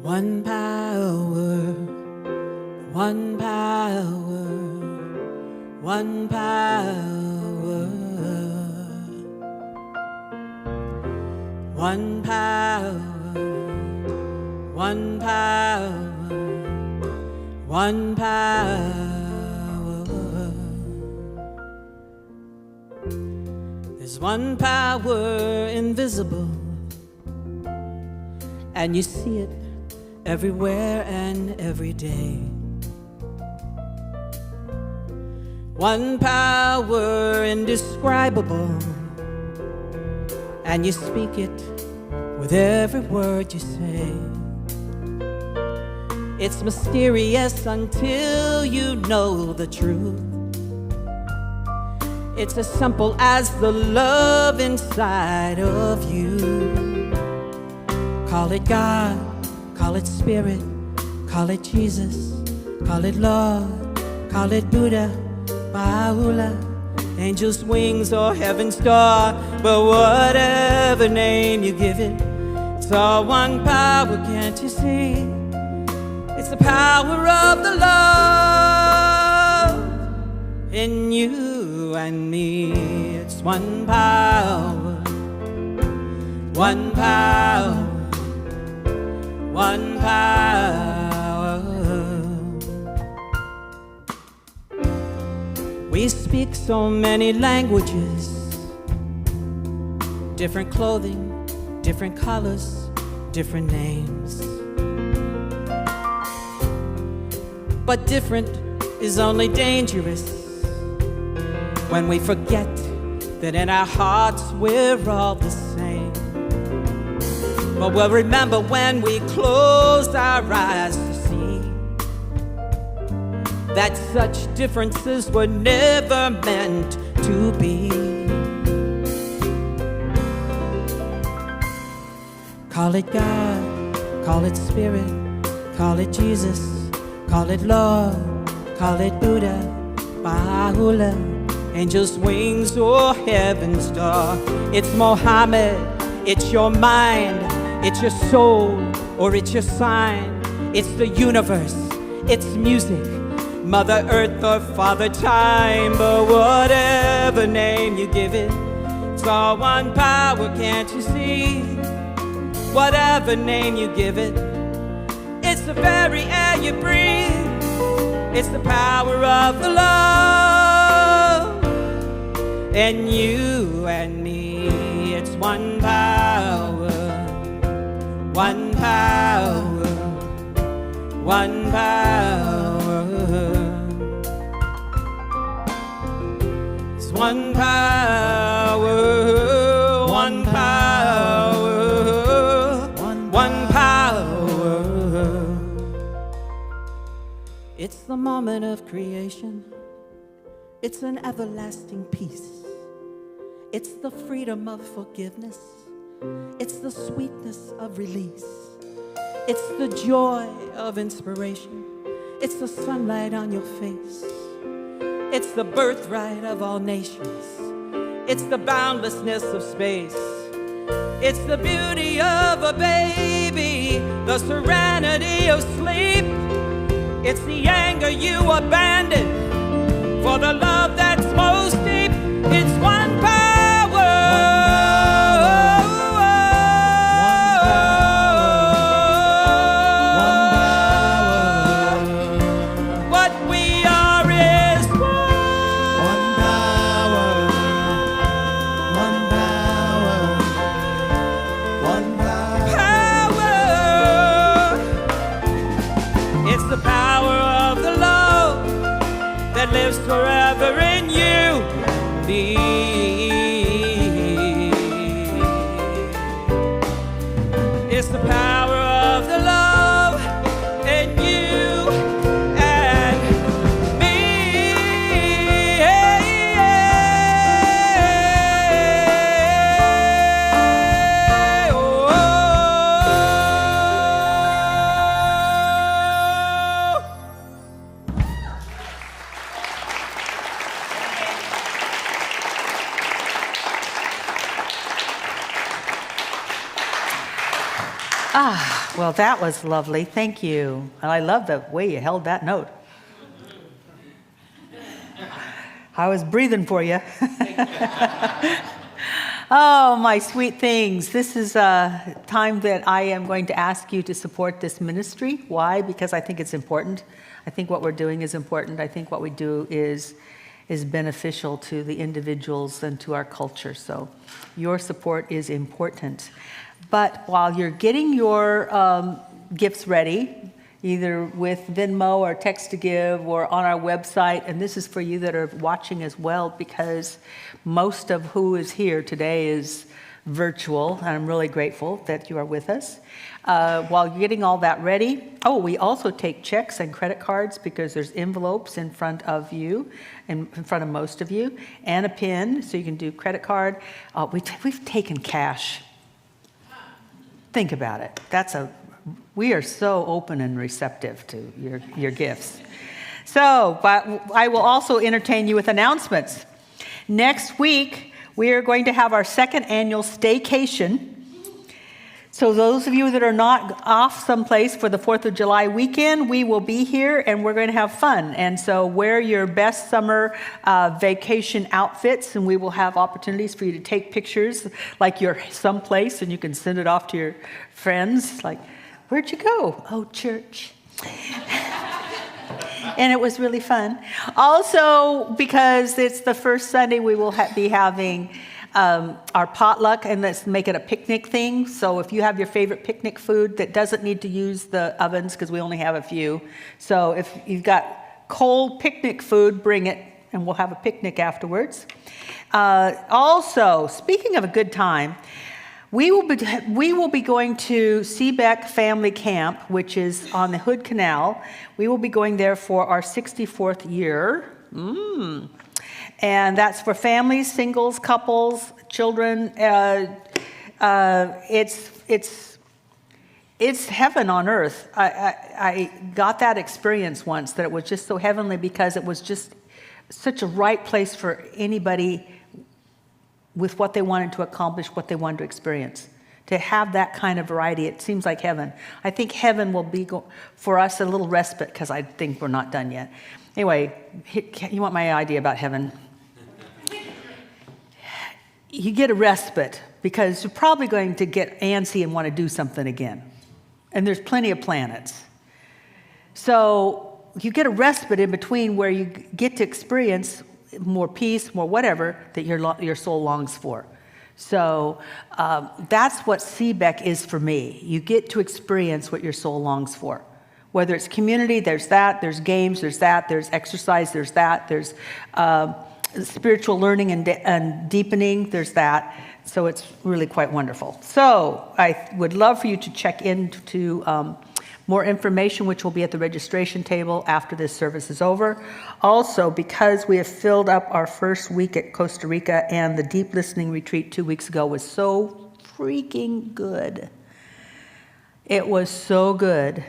One power, one power, one power, one power, one power, one power. There's one power invisible, and you see it everywhere and every day. One power indescribable, and you speak it with every word you say. It's mysterious until you know the truth. It's as simple as the love inside of you. Call it God, call it Spirit, call it Jesus, call it Lord, call it Buddha, Baha'u'llah, angel's wings or heaven's door. But whatever name you give it, it's all one power, can't you see? It's the power of the love in you and me. It's one power, one power, one power. We speak so many languages, different clothing, different colors, different names. But different is only dangerous when we forget that in our hearts we're all the same. But we'll remember when we close our eyes to see that such differences were never meant to be. Call it God, call it Spirit, call it Jesus, call it Lord, call it Buddha, Baha'u'llah, angel's wings or heaven's door. It's Mohammed, it's your mind, it's your soul, or it's your sign. It's the universe, it's music, Mother Earth or Father Time. But whatever name you give it, it's all one power, can't you see? Whatever name you give it, it's the very air you breathe. It's the power of the love in you and me. It's one power, one power, one power. It's one power, one power, one power. It's the moment of creation. It's an everlasting peace. It's the freedom of forgiveness. It's the sweetness of release. It's the joy of inspiration. It's the sunlight on your face. It's the birthright of all nations. It's the boundlessness of space. It's the beauty of a baby, the serenity of sleep. It's the anger you abandon for the love that's most deep. It's one power. What we are is one power. One power. One power. It's the power of the love that lives forever in you, me. It's the power of the love in you and me. Oh. Well, that was lovely. Thank you. And I love the way you held that note. I was breathing for you. Oh, my sweet things. This is a time that I am going to ask you to support this ministry. Why? Because I think it's important. I think what we're doing is important. I think what we do is beneficial to the individuals and to our culture. So your support is important. But while you're getting your gifts ready, either with Venmo or text to give or on our website, and this is for you that are watching as well, because most of who is here today is virtual, and I'm really grateful that you are with us. While you're getting all that ready, we also take checks and credit cards because there's envelopes in front of you, in front of most of you, and a pin, so you can do credit card. We've taken cash. Think about it. We are so open and receptive to your gifts. So, but I will also entertain you with announcements. Next week, we are going to have our second annual staycation. So those of you that are not off someplace for the 4th of July weekend, we will be here and we're going to have fun. And so wear your best summer vacation outfits, and we will have opportunities for you to take pictures like you're someplace and you can send it off to your friends. Like, where'd you go? Oh, church. And it was really fun. Also, because it's the first Sunday, we will be having our potluck, and let's make it a picnic thing. So if you have your favorite picnic food that doesn't need to use the ovens, because we only have a few. So if you've got cold picnic food, bring it, and we'll have a picnic afterwards. Also, speaking of a good time, we will be going to Seebeck Family Camp, which is on the Hood Canal. We will be going there for our 64th year. And that's for families, singles, couples, children. It's heaven on earth. I got that experience once, that it was just so heavenly because it was just such a right place for anybody with what they wanted to accomplish, what they wanted to experience. To have that kind of variety, it seems like heaven. I think heaven will be for us a little respite, because I think we're not done yet. Anyway, you want my idea about heaven? You get a respite because you're probably going to get antsy and want to do something again. And there's plenty of planets. So you get a respite in between where you get to experience more peace, more whatever that your soul longs for. So that's what Seebeck is for me. You get to experience what your soul longs for. Whether it's community, there's that, there's games, there's that, there's exercise, there's that, there's spiritual learning and deepening, there's that. So it's really quite wonderful. So I would love for you to check into more information, which will be at the registration table after this service is over. Also, because we have filled up our first week at Costa Rica, and the deep listening retreat 2 weeks ago was so freaking good. It was so good.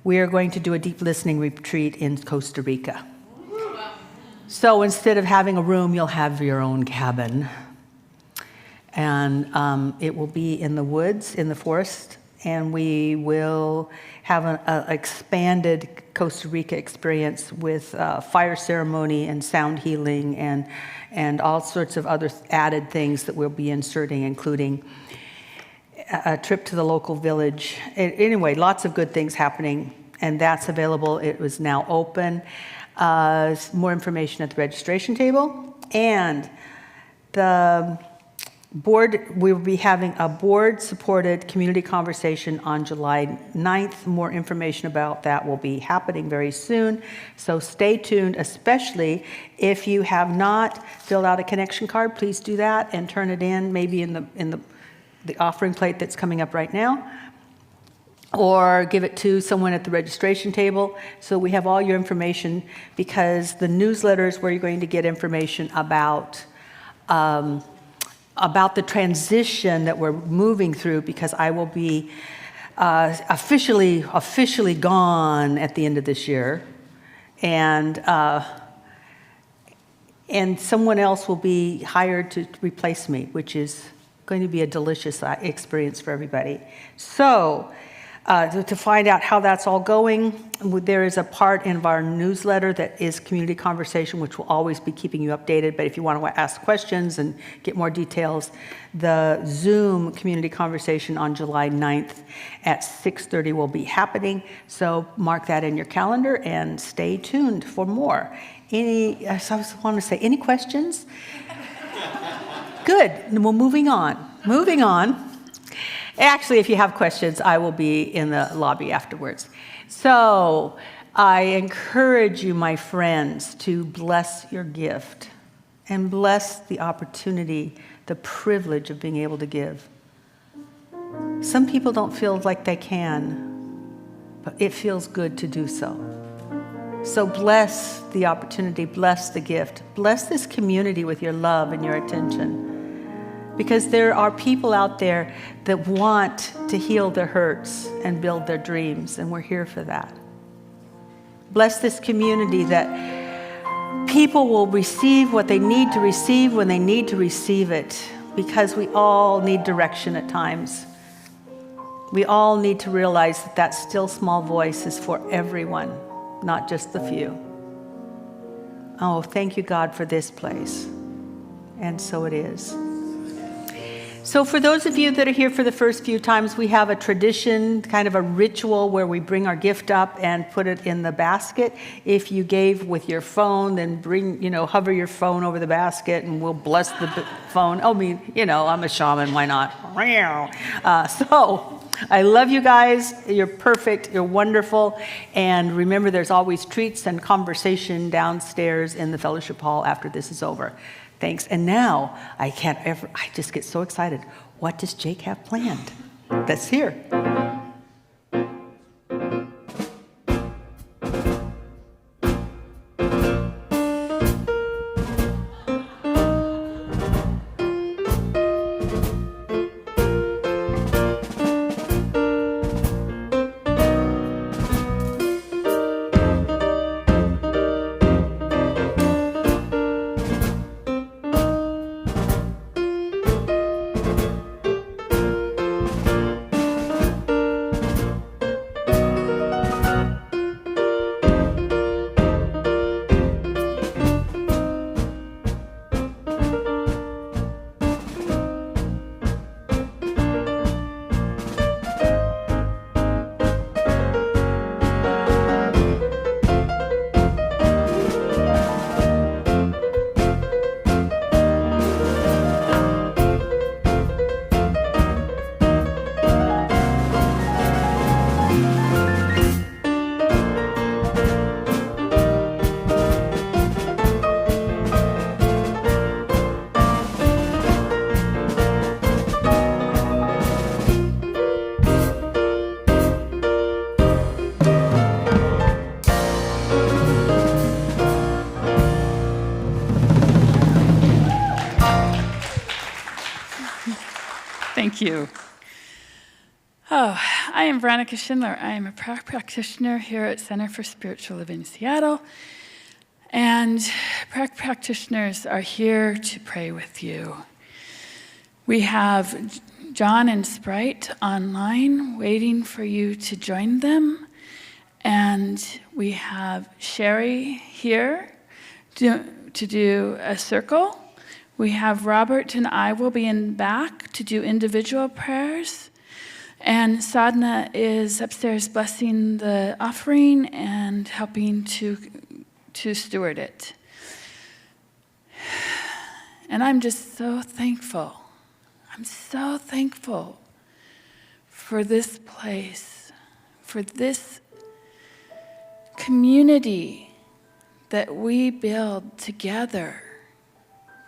We are going to do a deep listening retreat in Costa Rica. So instead of having a room, you'll have your own cabin. And it will be in the woods, in the forest, and we will have an expanded Costa Rica experience with fire ceremony and sound healing and all sorts of other added things that we'll be inserting, including a trip to the local village. Anyway, lots of good things happening, and that's available. It was now open. More information at the registration table. And the board, we will be having a board-supported community conversation on July 9th. More information about that will be happening very soon. So stay tuned, especially if you have not filled out a connection card. Please do that and turn it in, maybe in the offering plate that's coming up right now, or give it to someone at the registration table. So we have all your information, because the newsletters where you're going to get information about the transition that we're moving through, because I will be officially gone at the end of this year, and someone else will be hired to replace me, which is going to be a delicious experience for everybody. So to find out how that's all going, there is a part in our newsletter that is community conversation, which will always be keeping you updated. But if you want to ask questions and get more details, the Zoom community conversation on July 9th at 6:30 will be happening. So mark that in your calendar and stay tuned for more. I just want to say, any questions? Good. Well, moving on. Actually, if you have questions, I will be in the lobby afterwards. So I encourage you, my friends, to bless your gift and bless the opportunity, the privilege of being able to give. Some people don't feel like they can, but it feels good to do so. So bless the opportunity, bless the gift, bless this community with your love and your attention. Because there are people out there that want to heal their hurts and build their dreams, and we're here for that. Bless this community that people will receive what they need to receive when they need to receive it, because we all need direction at times. We all need to realize that that still small voice is for everyone, not just the few. Oh, thank you, God, for this place. And so it is. So for those of you that are here for the first few times, we have a tradition, kind of a ritual, where we bring our gift up and put it in the basket. If you gave with your phone, then hover your phone over the basket and we'll bless the phone. I'm a shaman, why not? So I love you guys. You're perfect. You're wonderful. And remember, there's always treats and conversation downstairs in the fellowship hall after this is over. Thanks. And now, I just get so excited. What does Jake have planned? That's here. Thank you. Oh, I am Veronica Schindler. I am a practitioner here at Center for Spiritual Living in Seattle. And practitioners are here to pray with you. We have John and Sprite online waiting for you to join them. And we have Sherry here to do a circle. We have Robert and I will be in back to do individual prayers. And Sadhna is upstairs blessing the offering and helping to steward it. And I'm just so thankful. I'm so thankful for this place, for this community that we build together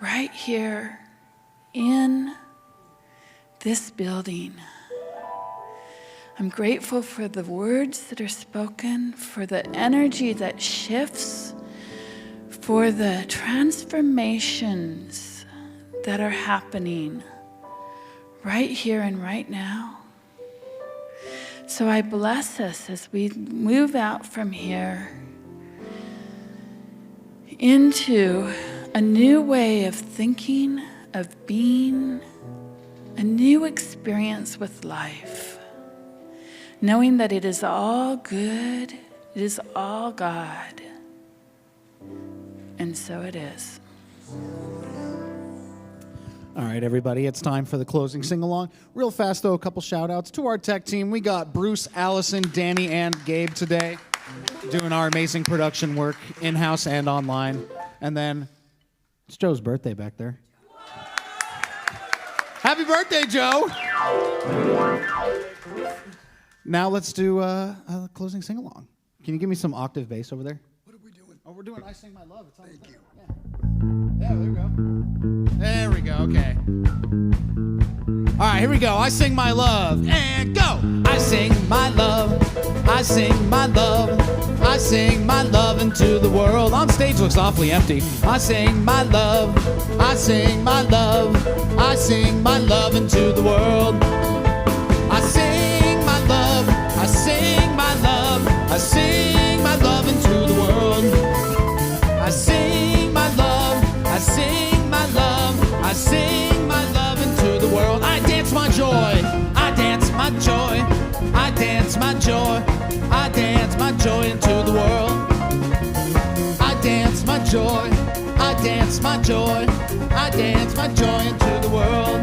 right here in this building. I'm grateful for the words that are spoken, for the energy that shifts, for the transformations that are happening right here and right now. So I bless us as we move out from here into a new way of thinking, of being, a new experience with life, knowing that it is all good, it is all God, and so it is. All right, everybody, it's time for the closing sing-along. Real fast, though, a couple shout-outs to our tech team. We got Bruce, Allison, Danny, and Gabe today doing our amazing production work in-house and online. And then it's Joe's birthday back there. Happy birthday, Joe! Now let's do a closing sing-along. Can you give me some octave bass over there? What are we doing? Oh, we're doing I Sing My Love. It's on Thank you. Yeah, there we go. There we go, okay. All right, here we go. I sing my love, and go! I sing my love, I sing my love, I sing my love into the world. On stage looks awfully empty. I sing my love, I sing my love, I sing my love into the world. I sing my love, I sing my love, I sing my love into the world. I sing my love, I sing my love, I sing my love into the world. I dance my joy, I dance my joy, I dance my joy, I dance my joy into the world. I dance my joy, I dance my joy, I dance my joy into the world.